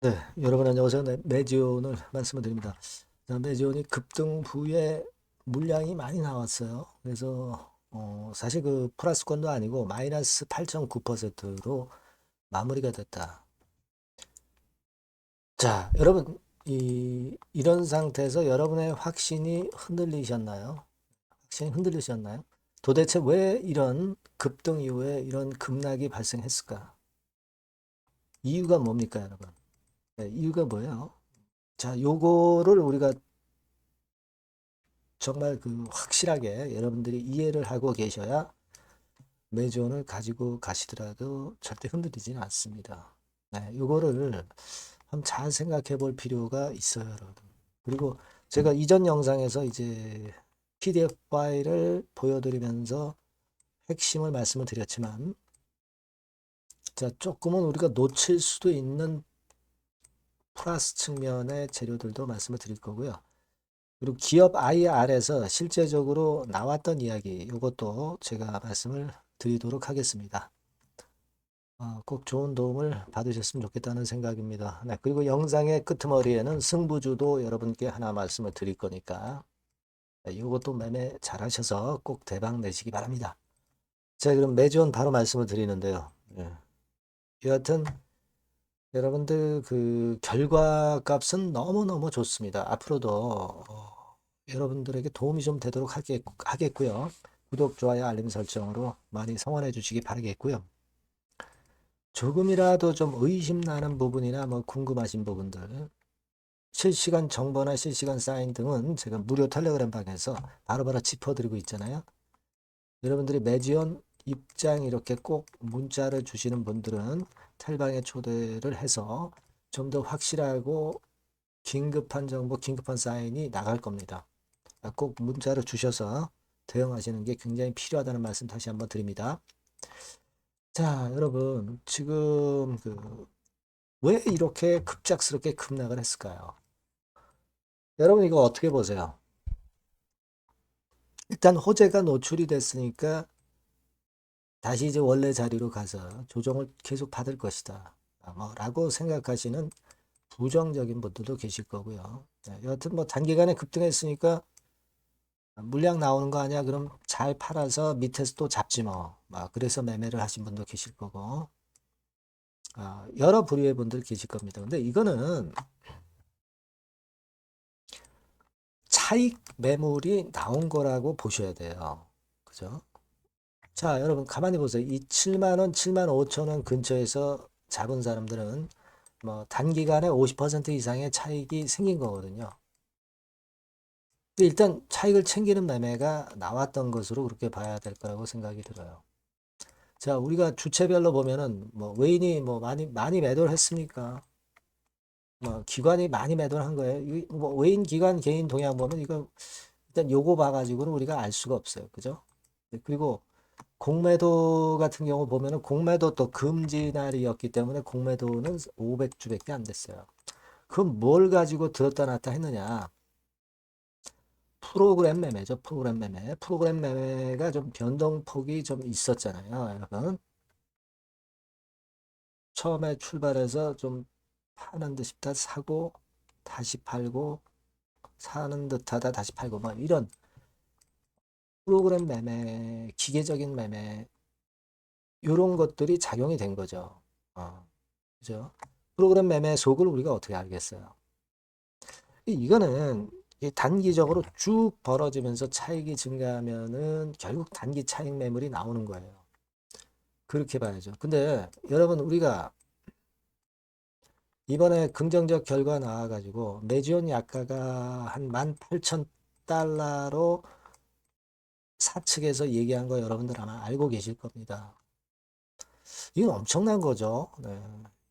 네, 여러분 안녕하세요. 네, 매지온을 말씀을 드립니다. 자, 매지온이 급등 후에 물량이 많이 나왔어요. 그래서 사실 그 플러스권도 아니고 마이너스 8.9%로 마무리가 됐다. 자, 여러분 이런 상태에서 여러분의 확신이 흔들리셨나요? 확신이 흔들리셨나요? 도대체 왜 이런 급등 이후에 이런 급락이 발생했을까? 이유가 뭡니까, 여러분? 네, 이유가 뭐예요? 자, 요거를 우리가 정말 그 확실하게 여러분들이 이해를 하고 계셔야 매주원을 가지고 가시더라도 절대 흔들리지는 않습니다. 네, 요거를 한번 잘 생각해 볼 필요가 있어요, 여러분. 그리고 제가 이전 영상에서 이제 PDF 파일을 보여드리면서 핵심을 말씀을 드렸지만, 자, 조금은 우리가 놓칠 수도 있는 플러스 측면의 재료들도 말씀을 드릴 거고요. 그리고 기업 IR에서 실제적으로 나왔던 이야기, 이것도 제가 말씀을 드리도록 하겠습니다. 꼭 좋은 도움을 받으셨으면 좋겠다는 생각입니다. 네, 그리고 영상의 끄트머리에는 승부주도 여러분께 하나 말씀을 드릴 거니까 이것도 매매 잘 하셔서 꼭 대박 내시기 바랍니다. 자, 그럼 매주원 바로 말씀을 드리는데요. 예. 여하튼 여러분들 그 결과값은 너무너무 좋습니다. 앞으로도 여러분들에게 도움이 좀 되도록 하겠고요. 구독, 좋아요, 알림 설정으로 많이 성원해 주시기 바라겠고요. 조금이라도 좀 의심나는 부분이나 뭐 궁금하신 부분들, 실시간 정보나 실시간 사인 등은 제가 무료 텔레그램 방에서 바로바로 짚어드리고 있잖아요. 여러분들이 매지원 입장 이렇게 꼭 문자를 주시는 분들은 텔방에 초대를 해서 좀 더 확실하고 긴급한 정보, 긴급한 사인이 나갈 겁니다. 꼭 문자를 주셔서 대응하시는 게 굉장히 필요하다는 말씀 다시 한번 드립니다. 자, 여러분, 지금 왜 이렇게 급작스럽게 급락을 했을까요? 여러분, 이거 어떻게 보세요? 일단 호재가 노출이 됐으니까 다시 이제 원래 자리로 가서 조정을 계속 받을 것이다. 라고 생각하시는 부정적인 분들도 계실 거고요. 네, 여하튼 뭐 단기간에 급등했으니까 물량 나오는 거 아니야? 그럼 잘 팔아서 밑에서 또 잡지 뭐. 그래서 매매를 하신 분도 계실 거고. 여러 부류의 분들 계실 겁니다. 근데 이거는 차익 매물이 나온 거라고 보셔야 돼요. 그죠? 자, 여러분 가만히 보세요. 이 7만 원, 7만 5천 원 근처에서 잡은 사람들은 뭐 단기간에 50% 이상의 차익이 생긴 거거든요. 근데 일단 차익을 챙기는 매매가 나왔던 것으로 그렇게 봐야 될 거라고 생각이 들어요. 자, 우리가 주체별로 보면은 뭐 외인이 뭐 많이 매도를 했습니까? 뭐 기관이 많이 매도를 한 거예요. 뭐 외인, 기관, 개인 동향 보면 이거 일단 요거 봐가지고는 우리가 알 수가 없어요. 그죠? 네, 그리고 공매도 같은 경우 보면은 공매도 또 금지 날이었기 때문에 공매도는 500주밖에 안 됐어요. 그럼 뭘 가지고 들었다 놨다 했느냐? 프로그램 매매죠. 프로그램 매매. 프로그램 매매가 좀 변동폭이 좀 있었잖아요. 여러분. 처음에 출발해서 좀 파는 듯 싶다 사고 다시 팔고 사는 듯하다 다시 팔고 뭐 이런 프로그램 매매, 기계적인 매매 이런 것들이 작용이 된 거죠. 그죠? 프로그램 매매 속을 우리가 어떻게 알겠어요? 이거는 단기적으로 쭉 벌어지면서 차익이 증가하면은 결국 단기 차익 매물이 나오는 거예요. 그렇게 봐야죠. 근데 여러분 우리가 이번에 긍정적 결과 나와가지고 매지온 약가가 한 18,000달러로 사측에서 얘기한 거 여러분들 아마 알고 계실 겁니다. 이건 엄청난 거죠. 네.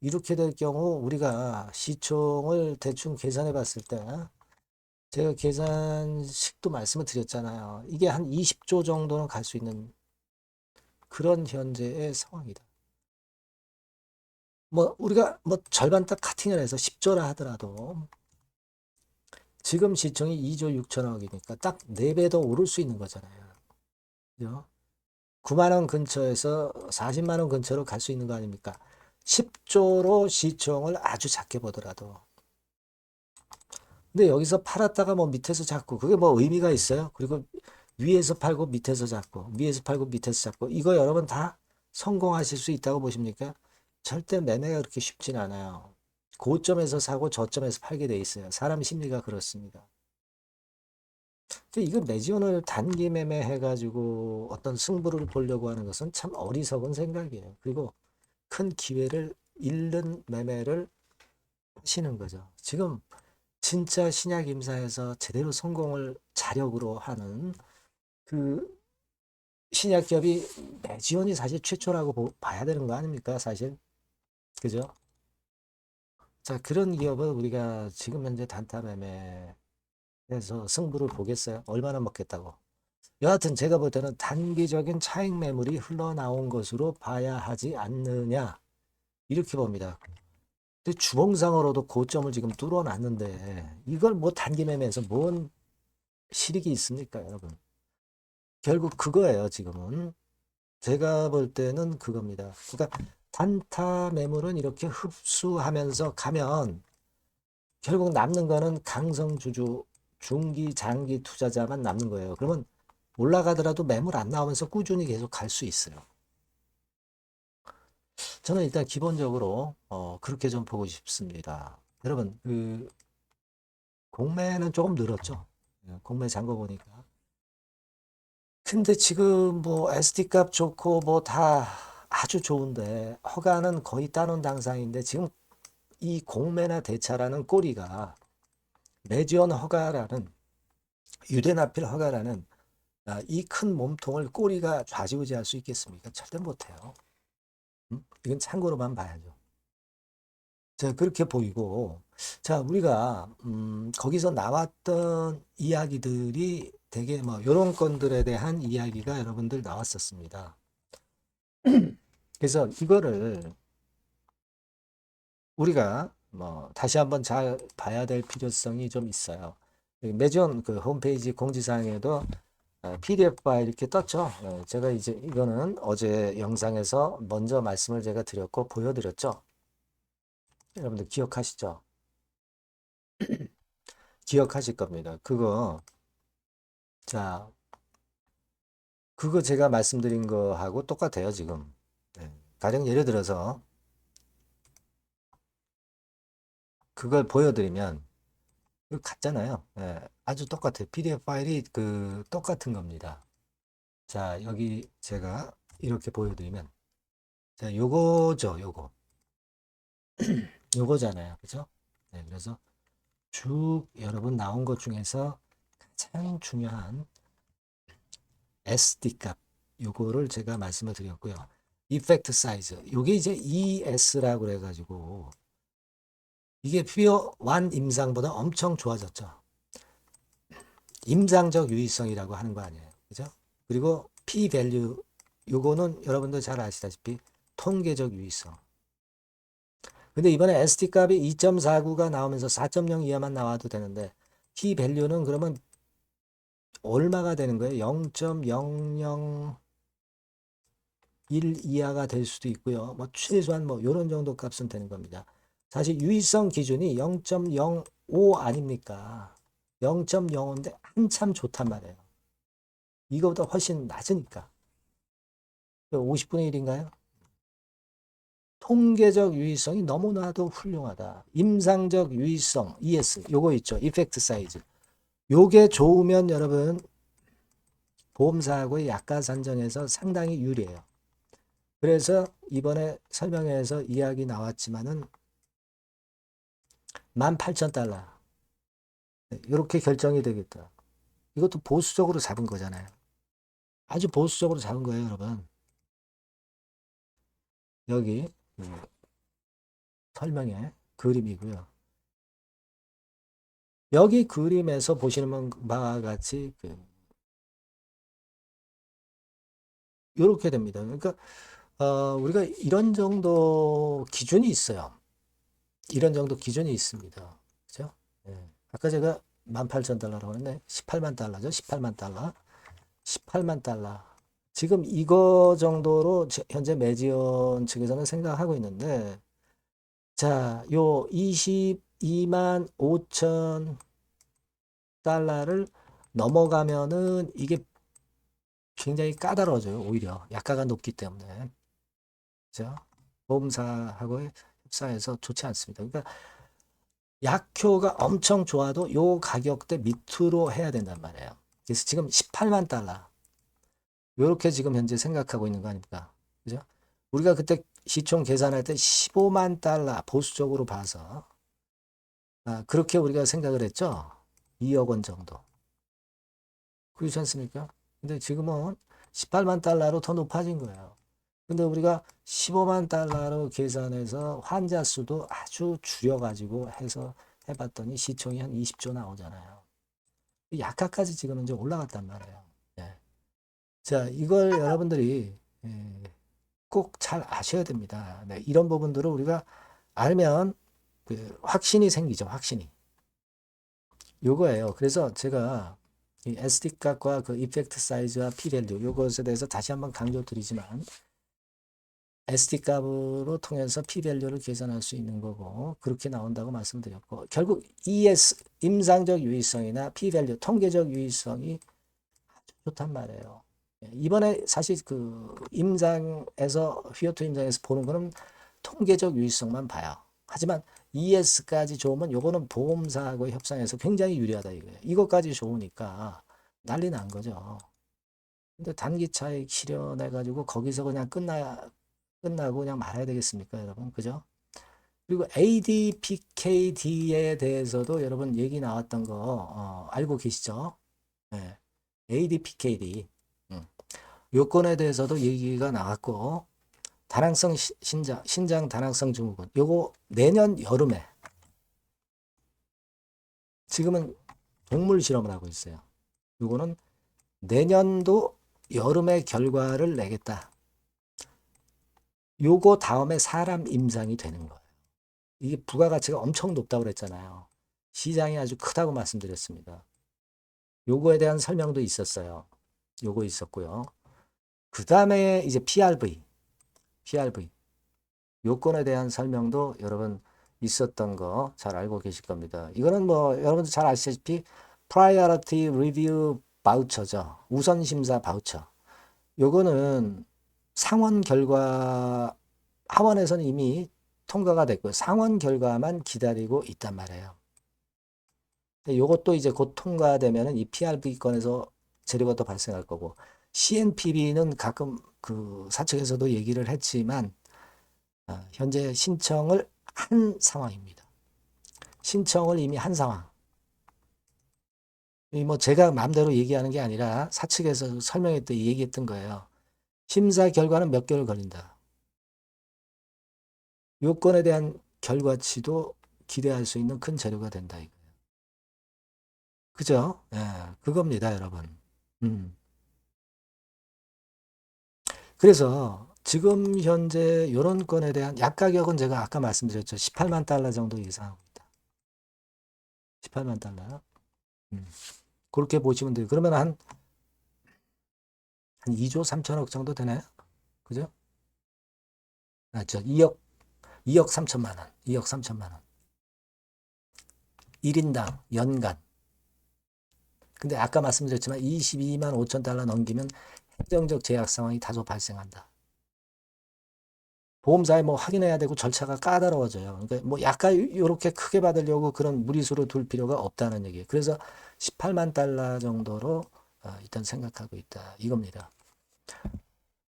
이렇게 될 경우 우리가 시총을 대충 계산해 봤을 때 제가 계산식도 말씀을 드렸잖아요. 이게 한 20조 정도는 갈 수 있는 그런 현재의 상황이다. 뭐 우리가 뭐 절반 딱 카팅을 해서 10조라 하더라도 지금 시총이 2조 6천억이니까 딱 4배 더 오를 수 있는 거잖아요. 그죠? 9만 원 근처에서 40만 원 근처로 갈 수 있는 거 아닙니까? 10조로 시총을 아주 작게 보더라도. 근데 여기서 팔았다가 뭐 밑에서 잡고 그게 뭐 의미가 있어요? 그리고 위에서 팔고 밑에서 잡고 위에서 팔고 밑에서 잡고 이거 여러분 다 성공하실 수 있다고 보십니까? 절대 매매가 그렇게 쉽진 않아요. 고점에서 사고 저점에서 팔게 돼 있어요. 사람 심리가 그렇습니다. 근데 이거 매지원을 단기 매매 해가지고 어떤 승부를 보려고 하는 것은 참 어리석은 생각이에요. 그리고 큰 기회를 잃는 매매를 하시는 거죠. 지금 진짜 신약 임사에서 제대로 성공을 자력으로 하는 그 신약 기업이 매지원이 사실 최초라고 봐야 되는 거 아닙니까? 사실. 그죠? 자, 그런 기업은 우리가 지금 현재 단타 매매해서 승부를 보겠어요? 얼마나 먹겠다고? 여하튼 제가 볼 때는 단기적인 차익 매물이 흘러나온 것으로 봐야 하지 않느냐 이렇게 봅니다. 근데 주봉상으로도 고점을 지금 뚫어놨는데 이걸 뭐 단기 매매에서 뭔 실익이 있습니까, 여러분? 결국 그거예요, 지금은. 제가 볼 때는 그겁니다. 그러니까 단타 매물은 이렇게 흡수하면서 가면 결국 남는 거는 강성주주, 중기, 장기 투자자만 남는 거예요. 그러면 올라가더라도 매물 안 나오면서 꾸준히 계속 갈 수 있어요. 저는 일단 기본적으로 그렇게 좀 보고 싶습니다. 여러분 그 공매는 조금 늘었죠. 공매 잔거 보니까. 근데 지금 뭐 SD 값 좋고 뭐 다 아주 좋은데 허가는 거의 따놓은 당상인데 지금 이 공매나 대차라는 꼬리가 매지원 허가라는 유대납필 허가라는 이 큰 몸통을 꼬리가 좌지우지할 수 있겠습니까? 절대 못해요. 이건 참고로만 봐야죠. 자, 그렇게 보이고, 자, 우리가, 거기서 나왔던 이야기들이 되게 뭐, 요런 건들에 대한 이야기가 여러분들 나왔었습니다. 그래서 이거를 우리가 뭐, 다시 한번 잘 봐야 될 필요성이 좀 있어요. 매전 그 홈페이지 공지사항에도 PDF 파일 이렇게 떴죠. 제가 이제 이거는 어제 영상에서 먼저 말씀을 제가 드렸고 보여드렸죠. 여러분들 기억하시죠? 기억하실 겁니다. 자, 그거 제가 말씀드린 거하고 똑같아요, 지금. 가령 예를 들어서 그걸 보여드리면 이거 같잖아요. 아주 똑같아요. PDF 파일이 그 똑같은 겁니다. 자, 여기 제가 이렇게 보여드리면 자, 요거죠, 요거. 요거잖아요. 그죠? 그래서 쭉 여러분 나온 것 중에서 가장 중요한 SD 값 요거를 제가 말씀을 드렸고요. 이펙트 사이즈 요게 이제 ES라고 그래가지고 이게 퓨어 1 임상보다 엄청 좋아졌죠. 임상적 유의성이라고 하는 거 아니에요. 그죠? 그리고 P 밸류 요거는 여러분들 잘 아시다시피 통계적 유의성. 근데 이번에 SD 값이 2.49가 나오면서 4.0 이하만 나와도 되는데 P 밸류는 그러면 얼마가 되는 거예요? 0.001 이하가 될 수도 있고요. 뭐 최소한 뭐 이런 정도 값은 되는 겁니다. 사실 유의성 기준이 0.05 아닙니까? 0.05인데 한참 좋단 말이에요. 이거보다 훨씬 낮으니까. 50분의 1인가요? 통계적 유의성이 너무나도 훌륭하다. 임상적 유의성, ES, 요거 있죠. 이펙트 사이즈. 요게 좋으면 여러분 보험사하고의 약가 산정에서 상당히 유리해요. 그래서 이번에 설명회에서 이야기 나왔지만은 18,000달러. 이렇게 결정이 되겠다. 이것도 보수적으로 잡은 거잖아요. 아주 보수적으로 잡은 거예요, 여러분. 여기 설명회 그림이고요. 여기 그림에서 보시는 바와 같이 이렇게 됩니다. 그러니까 우리가 이런 정도 기준이 있어요. 이런 정도 기준이 있습니다. 그죠? 아까 제가 18,000달러라고 했는데 18만 달러죠. 18만 달러. 18만 달러. 지금 이거 정도로 현재 매지원 측에서는 생각하고 있는데, 자, 요 22만 5천 달러를 넘어가면은 이게 굉장히 까다로워져요. 오히려 약가가 높기 때문에. 그죠? 보험사하고의 협상에서 좋지 않습니다. 그러니까 약효가 엄청 좋아도 요 가격대 밑으로 해야 된단 말이에요. 그래서 지금 18만 달러. 요렇게 지금 현재 생각하고 있는 거 아닙니까? 그죠? 우리가 그때 시총 계산할 때 15만 달러 보수적으로 봐서 그렇게 우리가 생각을 했죠. 2억 원 정도. 그렇지 않습니까? 근데 지금은 18만 달러로 더 높아진 거예요. 근데 우리가 15만 달러로 계산해서 환자 수도 아주 줄여가지고 해서 해봤더니 시총이 한 20조 나오잖아요. 약가까지 지금 이제 올라갔단 말이에요. 예. 자, 이걸 여러분들이 꼭 잘 아셔야 됩니다. 네, 이런 부분들을 우리가 알면 그 확신이 생기죠. 확신이. 요거예요. 그래서 제가 이 SD 값과 그 이펙트 사이즈와 P 밸류 요것에 대해서 다시 한번 강조드리지만 SD 값으로 통해서 P 밸류를 계산할 수 있는 거고 그렇게 나온다고 말씀드렸고 결국 ES 임상적 유의성이나 P 밸류 통계적 유의성이 아주 좋단 말이에요. 이번에 사실 그 임상에서 휘어트 임상에서 보는 거는 통계적 유의성만 봐요. 하지만 ES까지 좋으면 요거는 보험사하고의 협상에서 굉장히 유리하다 이거예요. 이것까지 좋으니까 난리 난 거죠. 근데 단기 차익 실현해 가지고 거기서 그냥 끝나고 그냥 말아야 되겠습니까, 여러분? 그죠? 그리고 ADPKD에 대해서도 여러분 얘기 나왔던 거 알고 계시죠? 네. ADPKD. 요건에 대해서도 얘기가 나왔고 다낭성 신장 다낭성 증후군 요거 내년 여름에 지금은 동물 실험을 하고 있어요. 요거는 내년도 여름에 결과를 내겠다. 요거 다음에 사람 임상이 되는 거예요. 이게 부가가치가 엄청 높다고 그랬잖아요. 시장이 아주 크다고 말씀드렸습니다. 요거에 대한 설명도 있었어요. 요거 있었고요. 그 다음에 이제 PRV 요건에 대한 설명도 여러분 있었던 거 잘 알고 계실 겁니다. 이거는 뭐 여러분들 잘 아시다시피 Priority Review 바우처죠. 우선 심사 바우처. 요거는 상원 결과 하원에서는 이미 통과가 됐고요. 상원 결과만 기다리고 있단 말이에요. 요것도 이제 곧 통과되면은 이 PRV 건에서 재료가 또 발생할 거고 CNPB는 가끔 그 사측에서도 얘기를 했지만 현재 신청을 한 상황입니다. 신청을 이미 한 상황. 뭐 제가 마음대로 얘기하는 게 아니라 사측에서 설명했던 얘기했던 거예요. 심사 결과는 몇 개월 걸린다. 요건에 대한 결과치도 기대할 수 있는 큰 재료가 된다 이거예요. 그죠? 예, 그겁니다, 여러분. 음. 그래서 지금 현재 이런 건에 대한 약 가격은 제가 아까 말씀드렸죠. 18만 달러 정도 예상하고 있다. 18만 달러. 그렇게 보시면 돼요. 그러면 한 2조 3천억 정도 되나요? 그죠? 저 2억 3천만 원. 2억 3천만 원. 1인당 연간. 근데 아까 말씀드렸지만 22만 5천 달러 넘기면 행정적 제약 상황이 다소 발생한다. 보험사에 뭐 확인해야 되고 절차가 까다로워져요. 그러니까 뭐 약간 이렇게 크게 받으려고 그런 무리수로 둘 필요가 없다는 얘기예요. 그래서 18만 달러 정도로 일단 생각하고 있다. 이겁니다.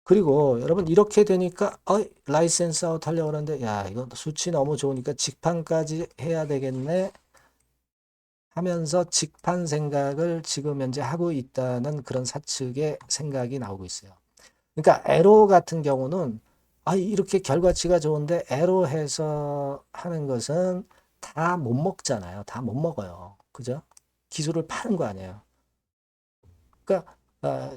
그리고 여러분 이렇게 되니까 라이센스 아웃 하려고 하는데 야 이거 수치 너무 좋으니까 직판까지 해야 되겠네 하면서 직판 생각을 지금 현재 하고 있다는 그런 사측의 생각이 나오고 있어요. 그러니까 에로 같은 경우는 이렇게 결과치가 좋은데 에로 해서 하는 것은 다 못 먹잖아요. 다 못 먹어요. 그죠? 기술을 파는 거 아니에요. 그러니까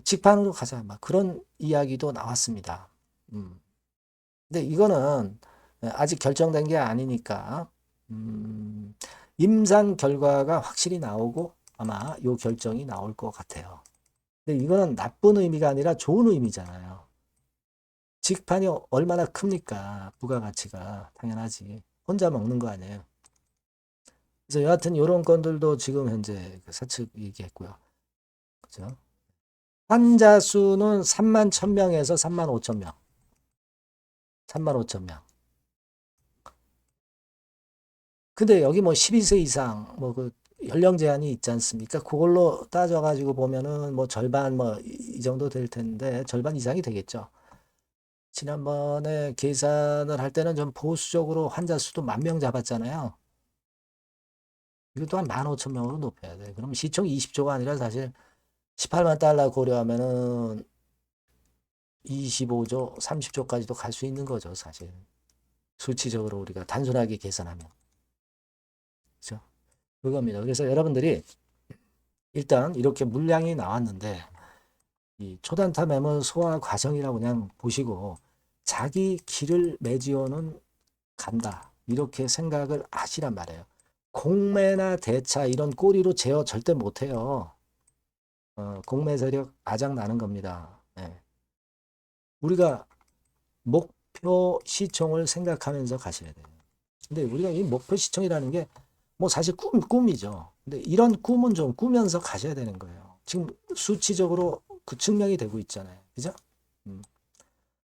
직판으로 가자 막 그런 이야기도 나왔습니다. 근데 이거는 아직 결정된 게 아니니까 임상 결과가 확실히 나오고 아마 요 결정이 나올 것 같아요. 근데 이거는 나쁜 의미가 아니라 좋은 의미잖아요. 직판이 얼마나 큽니까? 부가가치가. 당연하지. 혼자 먹는 거 아니에요. 그래서 여하튼 이런 건들도 지금 현재 사측 얘기했고요. 그죠? 환자 수는 3만 1,000명에서 3만 5천 명. 3만 5천 명. 근데 여기 뭐 12세 이상 뭐 그 연령 제한이 있지 않습니까? 그걸로 따져가지고 보면은 뭐 절반 뭐 이 정도 될 텐데 절반 이상이 되겠죠. 지난번에 계산을 할 때는 좀 보수적으로 환자 수도 10,000명 잡았잖아요. 이것도 한 15,000명으로 높여야 돼. 그럼 시총 20조가 아니라 사실 18만 달러 고려하면은 25조, 30조까지도 갈 수 있는 거죠, 사실. 수치적으로 우리가 단순하게 계산하면. 그죠? 그겁니다. 그래서 여러분들이 일단 이렇게 물량이 나왔는데 이 초단타 매물 소화 과정이라고 그냥 보시고 자기 길을 매지어는 간다. 이렇게 생각을 하시란 말이에요. 공매나 대차 이런 꼬리로 제어 절대 못해요. 공매 세력 아작 나는 겁니다. 네. 우리가 목표 시총을 생각하면서 가셔야 돼요. 근데 우리가 이 목표 시총이라는 게 뭐 사실 꿈이죠. 근데 이런 꿈은 좀 꾸면서 가셔야 되는 거예요. 지금 수치적으로 그 증명이 되고 있잖아요. 그죠? 음.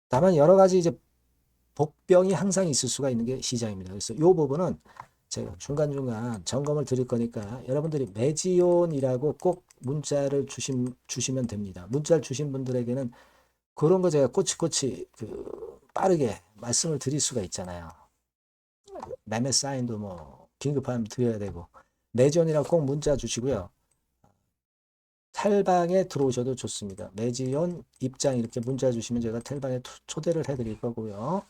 다만 여러 가지 이제 복병이 항상 있을 수가 있는 게 시장입니다. 그래서 이 부분은 제가 중간중간 점검을 드릴 거니까 여러분들이 매지온이라고 꼭 문자를 주시면 됩니다. 문자를 주신 분들에게는 그런 거 제가 꼬치꼬치 빠르게 말씀을 드릴 수가 있잖아요. 매매 사인도 뭐 긴급하면 드려야 되고 매지온이라고 꼭 문자 주시고요. 텔방에 들어오셔도 좋습니다. 매지온 입장 이렇게 문자 주시면 제가 텔방에 초대를 해드릴 거고요.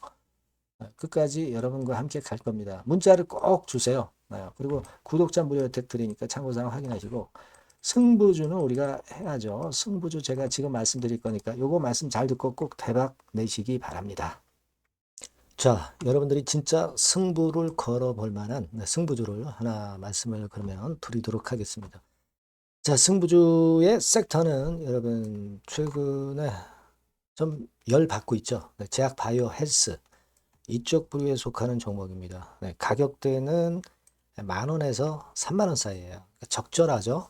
끝까지 여러분과 함께 갈 겁니다. 문자를 꼭 주세요. 그리고 구독자 무료 혜택 드리니까 참고사항 확인하시고 승부주는 우리가 해야죠. 승부주 제가 지금 말씀드릴 거니까 요거 말씀 잘 듣고 꼭 대박 내시기 바랍니다. 자, 여러분들이 진짜 승부를 걸어볼 만한 승부주를 하나 말씀을 그러면 드리도록 하겠습니다. 자, 승부주의 섹터는 여러분 최근에 좀 열 받고 있죠. 제약 바이오 헬스 이쪽 부류에 속하는 종목입니다. 가격대는 10,000원에서 30,000원 사이에요. 그러니까 적절하죠.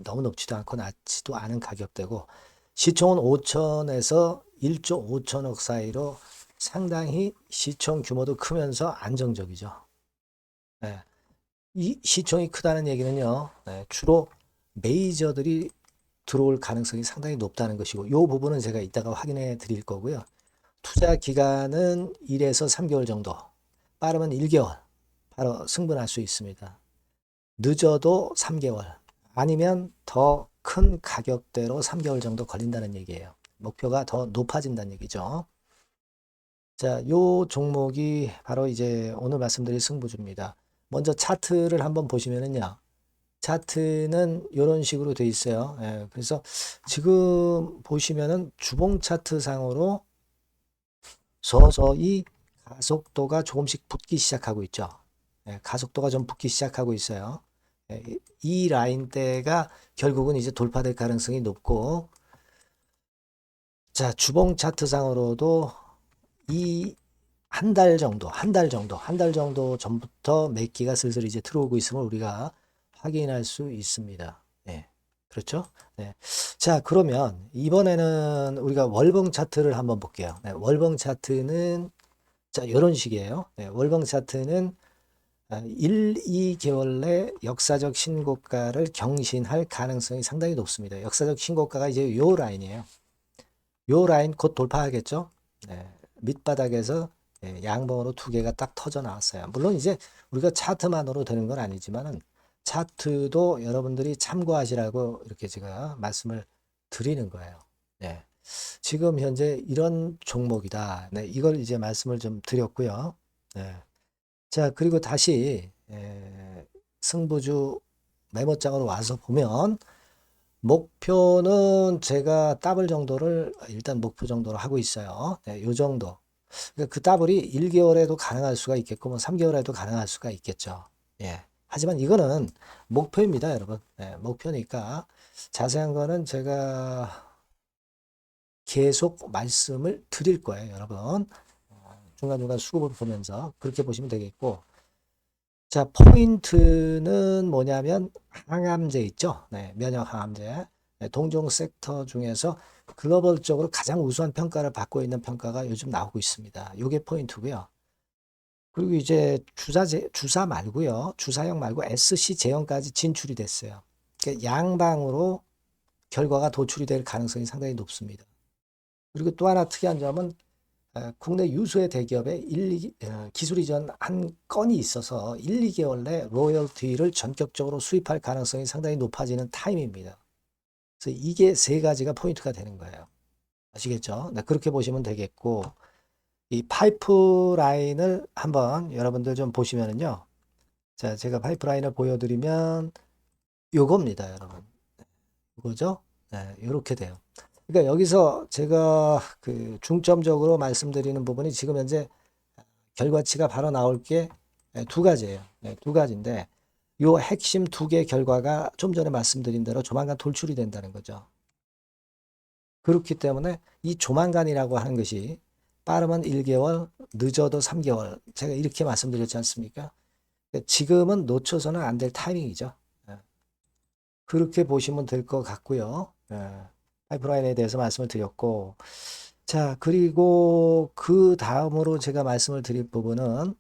너무 높지도 않고 낮지도 않은 가격대고 시총은 5천에서 1조 5천억 사이로 상당히 시총 규모도 크면서 안정적이죠. 이 시총이 크다는 얘기는요. 주로 메이저들이 들어올 가능성이 상당히 높다는 것이고 이 부분은 제가 이따가 확인해 드릴 거고요. 투자 기간은 1에서 3개월 정도, 빠르면 1개월 바로 승부날 수 있습니다. 늦어도 3개월, 아니면 더 큰 가격대로 3개월 정도 걸린다는 얘기예요. 목표가 더 높아진다는 얘기죠. 자, 요 종목이 바로 이제 오늘 말씀드릴 승부주입니다. 먼저 차트를 한번 보시면은요. 차트는 이런 식으로 돼 있어요. 그래서 지금 보시면은 주봉 차트 상으로 서서히 가속도가 조금씩 붙기 시작하고 있죠. 가속도가 좀 붙기 시작하고 있어요. 이 라인대가 결국은 이제 돌파될 가능성이 높고, 자, 주봉 차트상으로도 이 한 달 정도 전부터 매기가 슬슬 이제 들어오고 있음을 우리가 확인할 수 있습니다. 그렇죠? 자, 그러면 이번에는 우리가 월봉 차트를 한번 볼게요. 월봉 차트는 자, 이런 식이에요. 월봉 차트는 1, 2개월 내 역사적 신고가를 경신할 가능성이 상당히 높습니다. 역사적 신고가가 이제 요 라인이에요. 요 라인 곧 돌파하겠죠? 밑바닥에서 양봉으로 두 개가 딱 터져 나왔어요. 물론 이제 우리가 차트만으로 되는 건 아니지만은 차트도 여러분들이 참고하시라고 이렇게 제가 말씀을 드리는 거예요. 지금 현재 이런 종목이다. 이걸 이제 말씀을 좀 드렸고요. 자, 그리고 다시 승부주 메모장으로 와서 보면 목표는 제가 더블 정도를 일단 목표 정도로 하고 있어요. 요 정도. 그러니까 그 더블이 1개월에도 가능할 수가 있겠고 뭐 3개월에도 가능할 수가 있겠죠. 하지만 이거는 목표입니다, 여러분. 네, 목표니까 자세한 거는 제가 계속 말씀을 드릴 거예요, 여러분. 중간중간 수급을 보면서 그렇게 보시면 되겠고. 자, 포인트는 뭐냐면 항암제 있죠? 네, 면역 항암제. 네, 동종 섹터 중에서 글로벌적으로 가장 우수한 평가를 받고 있는 평가가 요즘 나오고 있습니다. 요게 포인트고요. 그리고 이제 주사 말고요. 주사형 말고 SC 제형까지 진출이 됐어요. 그러니까 양방으로 결과가 도출이 될 가능성이 상당히 높습니다. 그리고 또 하나 특이한 점은 국내 유수의 대기업에 기술 이전 한 건이 있어서 1, 2개월 내 로열티를 전격적으로 수입할 가능성이 상당히 높아지는 타임입니다. 그래서 이게 세 가지가 포인트가 되는 거예요. 아시겠죠? 네, 그렇게 보시면 되겠고, 이 파이프라인을 한번 여러분들 좀 보시면은요. 자, 제가 파이프라인을 보여드리면 요겁니다, 여러분. 이거죠? 네, 이렇게 돼요. 그러니까 여기서 제가 그 중점적으로 말씀드리는 부분이 지금 현재 결과치가 바로 나올 게 두 가지예요. 네, 두 가지인데 요 핵심 두 개 결과가 좀 전에 말씀드린 대로 조만간 돌출이 된다는 거죠. 그렇기 때문에 이 조만간이라고 하는 것이 빠르면 1개월, 늦어도 3개월. 제가 이렇게 말씀드렸지 않습니까? 지금은 놓쳐서는 안 될 타이밍이죠. 예. 그렇게 보시면 될 것 같고요. 예. 파이프라인에 대해서 말씀을 드렸고, 자, 그리고 그 다음으로 제가 말씀을 드릴 부분은,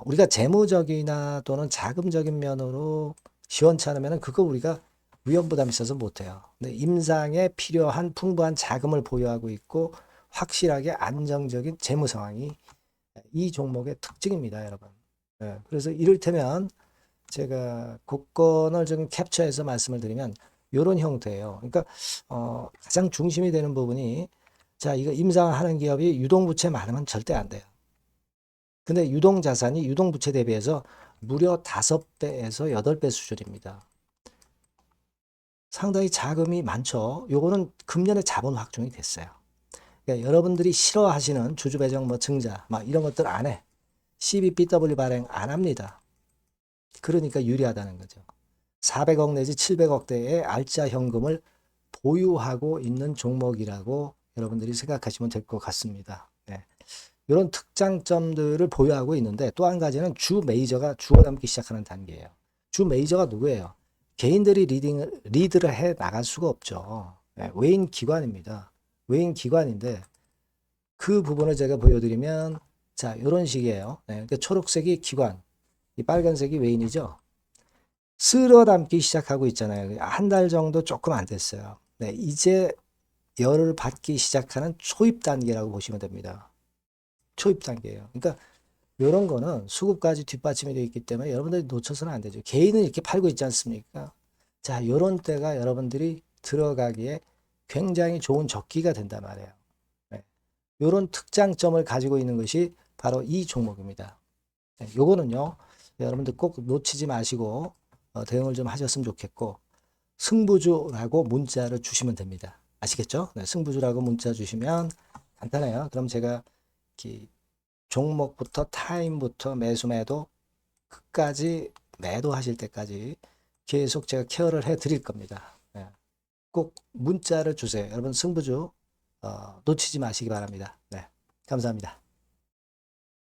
우리가 재무적이나 또는 자금적인 면으로 시원치 않으면 그거 우리가 위험부담이 있어서 못해요. 근데 임상에 필요한 풍부한 자금을 보유하고 있고, 확실하게 안정적인 재무 상황이 이 종목의 특징입니다, 여러분. 예, 그래서 이를테면 제가 국권을 좀 캡처해서 말씀을 드리면 이런 형태예요. 그러니까 가장 중심이 되는 부분이 자, 이거 임상하는 기업이 유동부채 많으면 절대 안 돼요. 근데 유동자산이 유동부채 대비해서 무려 5배에서 8배 수준입니다. 상당히 자금이 많죠. 요거는 금년에 자본 확충이 됐어요. 그러니까 여러분들이 싫어하시는 주주배정 뭐 증자 막 이런 것들 안 해. CBBW 발행 안 합니다. 그러니까 유리하다는 거죠. 400억 내지 700억대의 알짜 현금을 보유하고 있는 종목이라고 여러분들이 생각하시면 될 것 같습니다. 네. 이런 특장점들을 보유하고 있는데 또 한 가지는 주 메이저가 주워 담기 시작하는 단계예요. 주 메이저가 누구예요? 개인들이 리드를 해 나갈 수가 없죠. 네. 외인 기관입니다. 외인 기관인데 그 부분을 제가 보여드리면 자, 이런 식이에요. 네. 그러니까 초록색이 기관, 이 빨간색이 외인이죠. 쓸어 담기 시작하고 있잖아요. 한 달 정도 조금 안 됐어요. 네, 이제 열을 받기 시작하는 초입 단계라고 보시면 됩니다. 초입 단계예요. 그러니까 이런 거는 수급까지 뒷받침이 되어 있기 때문에 여러분들이 놓쳐서는 안 되죠. 개인은 이렇게 팔고 있지 않습니까? 자, 이런 때가 여러분들이 들어가기에 굉장히 좋은 적기가 된단 말이에요. 네. 이런 특장점을 가지고 있는 것이 바로 이 종목입니다. 네, 요거는요, 여러분들 꼭 놓치지 마시고 대응을 좀 하셨으면 좋겠고, 승부주라고 문자를 주시면 됩니다. 아시겠죠? 네, 승부주라고 문자 주시면 간단해요. 그럼 제가 이렇게 종목부터 타임부터 매수 매도 끝까지 매도하실 때까지 계속 제가 케어를 해 드릴 겁니다. 네, 꼭 문자를 주세요. 여러분 승부주 놓치지 마시기 바랍니다. 네, 감사합니다.